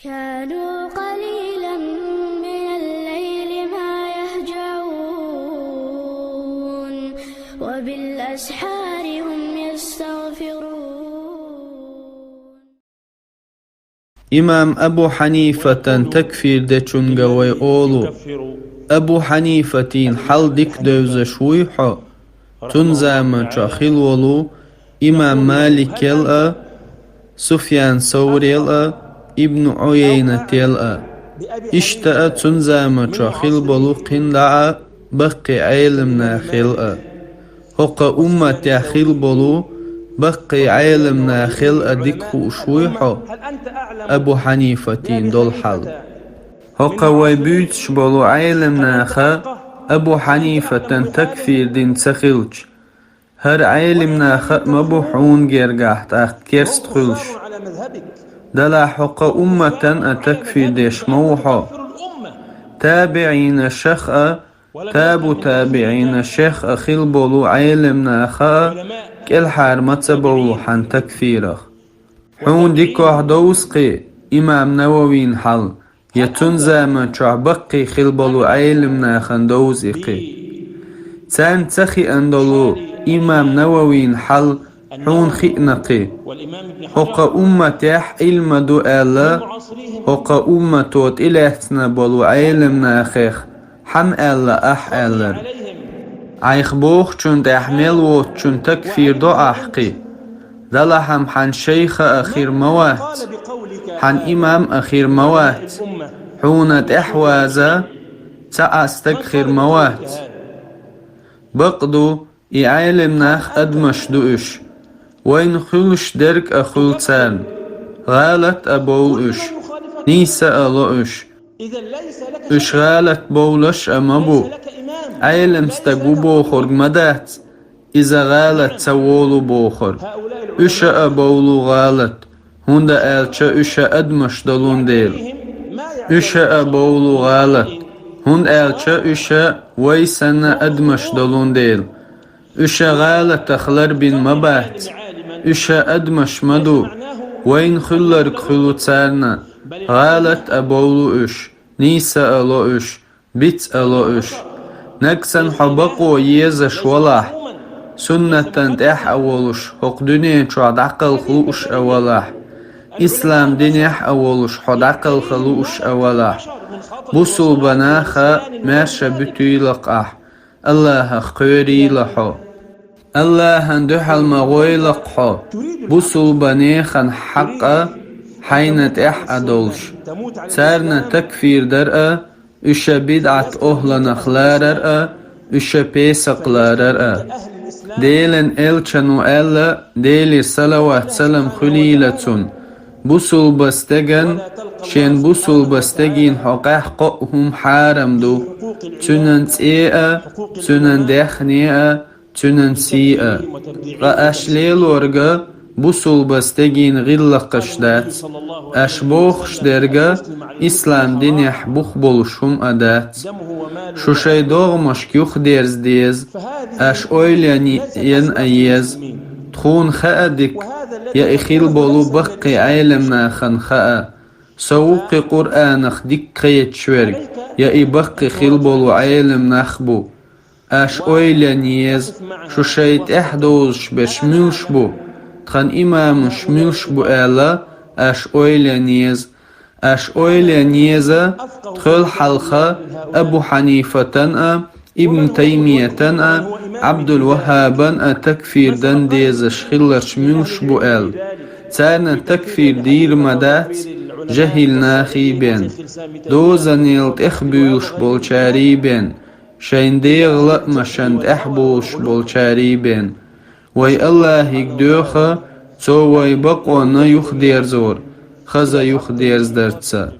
كانوا قليلا من الليل ما يهجعون وبالأسحار هم يستغفرون. إمام أبو حنيفة تكفير دچونغوي أولو أبو حنيفة حل ديك دوز شويحو تنزام خلولو إمام مالك يلأ سفيان ثوري يلأ ابن عيينة يلأ اشتأ تنزام خلبلو قندع بقي علمنا خلأ هق أمة خلبلو بقي علمنا خلأ ديكو شويحو أبو حنيفة دول حل هق ويبيتش بلو علمنا خا أبو حنيفة تكفير دين تسخلج هر علمنا خا مبوحون جرقاحت كيرست خلش دلا حق أمة أتكفير ديش موحو تابعين الشيخ تابعين الشيخ أخيل بولو علمنا خا كل حرمت بولو حن تكفيرخ حون ديكو دوسقي إمام نووين حل يتنزام بقي خيل بولو علمنا خن دوزقي تان تخي أندلو إمام نووين حل حون خئنقي هق أمتح علم دو ألا هق أمتوت إلهتنا بولو علمنا خيخ حم ألا أح ألا عيخ بوخ چون تحمل ووت چون تكفير دو أحقي دلا حن شيخ أخير موات حن إمام أخير موات حونت إحوازا تأستكخير موات بقدو إعلمناخ أدمش دوش وين خلش درك أخل تان غالت أبولش نيسا ألوش إش غالت بولش أمبو علم ستقو بوخر مدات إذا غالت سوولو بوخر إش أبولو غالت هندا ألشا إش أدمش دلون ديل إش أبولو غالت هند ألشا إش ويسن أدمش دلون ديل إش غالت أخلر بن مبات إش أدمش مدو وين خلرك خلو تسارنا غالت أبولو إش نيسا ألو إش بيت ألو إش نكسن حبقو يزش ولاح سنة تنتح أولش حق دنيا شعد عقل خلوش أولاح إسلام دنيح أولش حد عقل خلوش أولاح بوصل بناخا ماشا بتوي لقاح الله خيري لحو الله هندوح المغوي لقحو بوصل بناخا حقا حينت إح أدولش سارنا تكفير درأ إش بدعة أهل نخلار رأ إش بيسق لار ديلن إلشنو ألا ديلي صلوات سلام خليلتون بوصل بستجن شين بوصل بستجين حقاح قهم حارم دو تنن تئة تنن دخنية تنن سيئة غاش ليلورغا بوصل بستجين غير قشدات أشبوخش درجة إسلام دين يحبوخ بولشهم أدات شو شي دوغ مشكيوخ ديرز ديز أش أويلياني ين أيز تخون خأدك يا إخيل بولو بقي عالمنا خن خأ سوقي قرآن خديك قيت شورج يا إبقي خيل بولو عالم نخبو أش أويلياني يز شو شيت إحدوش بشميوش بو تخن إمام شميوش بو ألا أش أويليانيز أش أويليانيزا تخل حلقة أبو حنيفة ابن تيمية عبد الوهاب تكفير دن ديز شخل شميوش بو أل تانا تكفير دير مدات جهل ناخي بين دوزا نيلت إخبيوش بولشاري بين شين ديغ مشند إحبوش بولشاري بين وي الله يقدوخا سو وي بقونا يخدير زور خزا يخدير زدرتسا